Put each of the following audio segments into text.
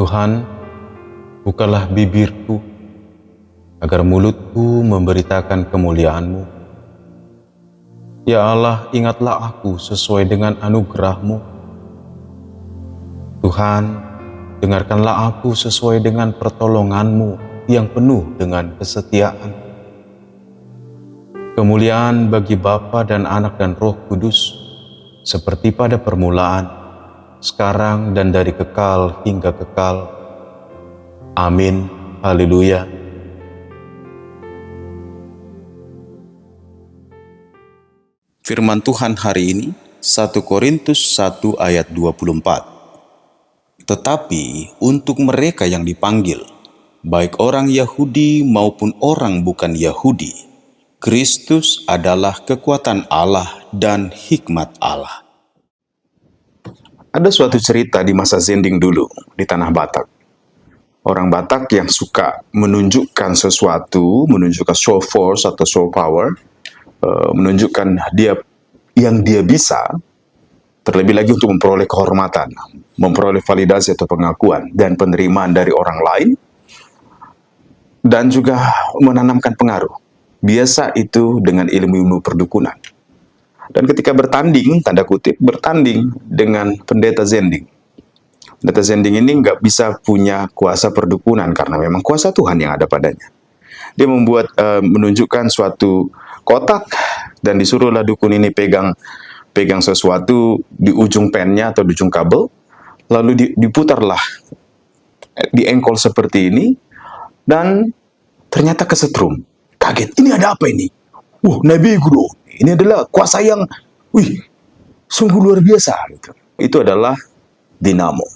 Tuhan, bukalah bibirku, agar mulutku memberitakan kemuliaan-Mu. Ya Allah, ingatlah aku sesuai dengan anugerah-Mu. Tuhan, dengarkanlah aku sesuai dengan pertolongan-Mu yang penuh dengan kesetiaan. Kemuliaan bagi Bapa dan Anak dan Roh Kudus, seperti pada permulaan, sekarang dan dari kekal hingga kekal. Amin. Haleluya. Firman Tuhan hari ini, 1 Korintus 1 ayat 24. Tetapi untuk mereka yang dipanggil, baik orang Yahudi maupun orang bukan Yahudi, Kristus adalah kekuatan Allah dan hikmat Allah. Ada suatu cerita di masa Zending dulu di tanah Batak. Orang Batak yang suka menunjukkan sesuatu, menunjukkan show force atau show power, menunjukkan yang dia bisa, terlebih lagi untuk memperoleh kehormatan, memperoleh validasi atau pengakuan dan penerimaan dari orang lain, dan juga menanamkan pengaruh. Biasa itu dengan ilmu-ilmu perdukunan. Dan ketika bertanding, tanda kutip, bertanding dengan pendeta Zending. Pendeta Zending ini nggak bisa punya kuasa perdukunan karena memang kuasa Tuhan yang ada padanya. Dia menunjukkan suatu kotak dan disuruhlah dukun ini pegang sesuatu di ujung pennya atau di ujung kabel, lalu diputarlah di engkol seperti ini, dan ternyata kesetrum. Kaget, ini ada apa ini? Nabi Guru, ini adalah kuasa yang sungguh luar biasa. Itu adalah dinamo.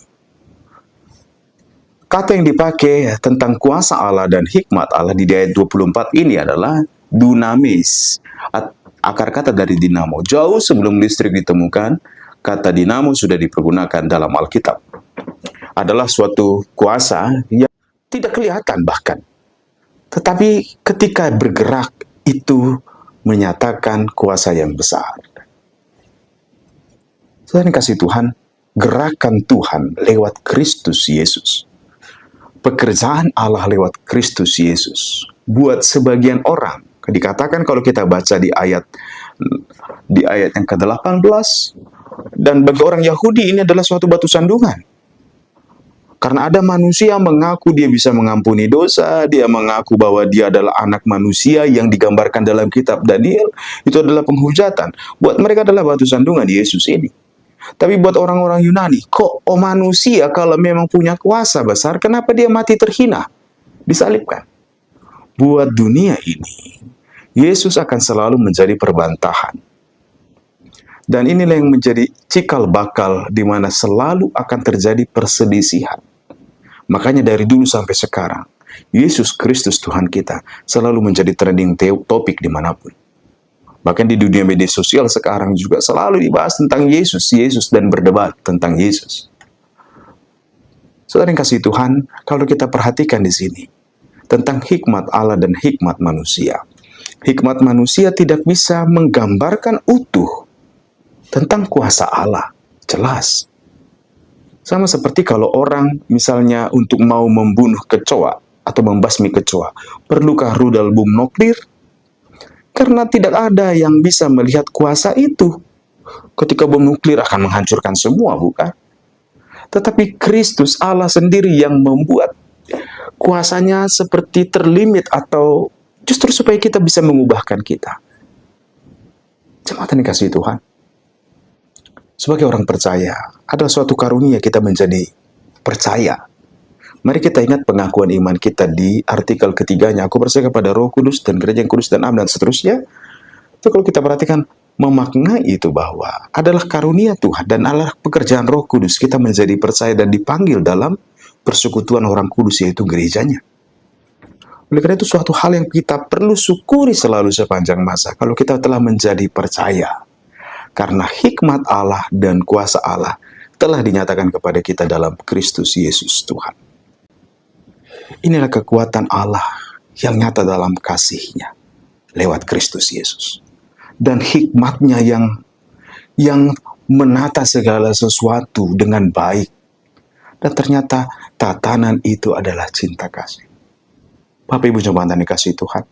Kata yang dipakai tentang kuasa Allah dan hikmat Allah di ayat 24 ini adalah dunamis. Akar kata dari dinamo. Jauh sebelum listrik ditemukan, kata dinamo sudah dipergunakan dalam Alkitab. Adalah suatu kuasa yang tidak kelihatan bahkan. Tetapi ketika bergerak itu menyatakan kuasa yang besar. Saudara yang kasih Tuhan, gerakan Tuhan lewat Kristus Yesus. Pekerjaan Allah lewat Kristus Yesus. Buat sebagian orang, dikatakan kalau kita baca di ayat yang ke-18, dan bagi orang Yahudi ini adalah suatu batu sandungan. Karena ada manusia mengaku dia bisa mengampuni dosa, dia mengaku bahwa dia adalah anak manusia yang digambarkan dalam kitab Daniel, itu adalah penghujatan. Buat mereka adalah batu sandungan Yesus ini. Tapi buat orang-orang Yunani, manusia kalau memang punya kuasa besar, kenapa dia mati terhina? Disalibkan. Buat dunia ini, Yesus akan selalu menjadi perbantahan. Dan inilah yang menjadi cikal bakal di mana selalu akan terjadi perselisihan. Makanya dari dulu sampai sekarang, Yesus Kristus Tuhan kita selalu menjadi trending topik dimanapun. Bahkan di dunia media sosial sekarang juga selalu dibahas tentang Yesus dan berdebat tentang Yesus. Saudara yang kasih Tuhan, kalau kita perhatikan di sini tentang hikmat Allah dan hikmat manusia. Hikmat manusia tidak bisa menggambarkan utuh tentang kuasa Allah. Jelas. Sama seperti kalau orang misalnya untuk mau membunuh kecoa atau membasmi kecoa, perlukah rudal bom nuklir? Karena tidak ada yang bisa melihat kuasa itu. Ketika bom nuklir akan menghancurkan semua, bukan? Tetapi Kristus Allah sendiri yang membuat kuasanya seperti terlimit atau justru supaya kita bisa mengubahkan kita. Jemaat yang dikasihi Tuhan. Sebagai orang percaya, adalah suatu karunia kita menjadi percaya. Mari kita ingat pengakuan iman kita di artikel ketiganya. Aku percaya kepada Roh Kudus dan Gereja yang kudus dan am dan seterusnya. Itu kalau kita perhatikan, memaknai itu bahwa adalah karunia Tuhan dan adalah pekerjaan Roh Kudus kita menjadi percaya dan dipanggil dalam persekutuan orang kudus, yaitu gerejanya. Oleh karena itu suatu hal yang kita perlu syukuri selalu sepanjang masa kalau kita telah menjadi percaya. Karena hikmat Allah dan kuasa Allah telah dinyatakan kepada kita dalam Kristus Yesus Tuhan. Inilah kekuatan Allah yang nyata dalam kasih-Nya lewat Kristus Yesus. Dan hikmat-Nya yang menata segala sesuatu dengan baik. Dan ternyata tatanan itu adalah cinta kasih. Bapak Ibu jemaat yang dikasihi Tuhan,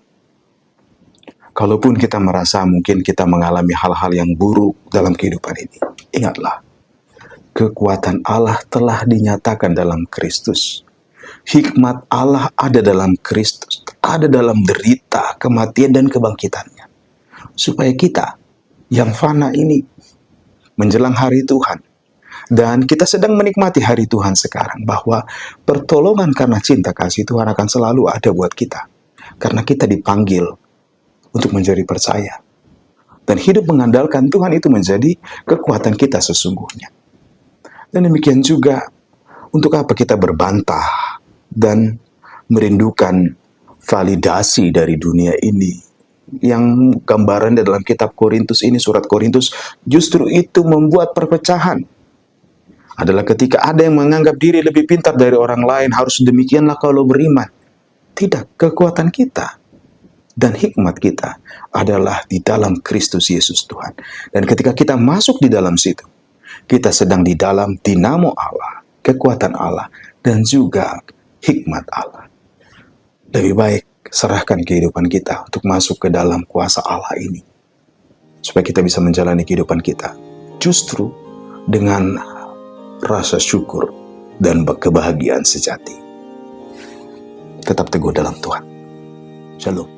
kalaupun kita merasa mungkin kita mengalami hal-hal yang buruk dalam kehidupan ini, ingatlah, kekuatan Allah telah dinyatakan dalam Kristus. Hikmat Allah ada dalam Kristus, ada dalam derita, kematian, dan kebangkitannya. Supaya kita yang fana ini menjelang hari Tuhan, dan kita sedang menikmati hari Tuhan sekarang, bahwa pertolongan karena cinta kasih Tuhan akan selalu ada buat kita. Karena kita dipanggil untuk menjadi percaya. Dan hidup mengandalkan Tuhan itu menjadi kekuatan kita sesungguhnya. Dan demikian juga, untuk apa kita berbantah dan merindukan validasi dari dunia ini, yang gambaran dalam kitab Korintus ini, surat Korintus, justru itu membuat perpecahan. Adalah ketika ada yang menganggap diri lebih pintar dari orang lain, harus demikianlah kalau beriman. Tidak, kekuatan kita dan hikmat kita adalah di dalam Kristus Yesus Tuhan. Dan ketika kita masuk di dalam situ, kita sedang di dalam dinamo Allah, kekuatan Allah, dan juga hikmat Allah. Lebih baik serahkan kehidupan kita untuk masuk ke dalam kuasa Allah ini, supaya kita bisa menjalani kehidupan kita justru dengan rasa syukur dan kebahagiaan sejati. Tetap teguh dalam Tuhan. Shalom.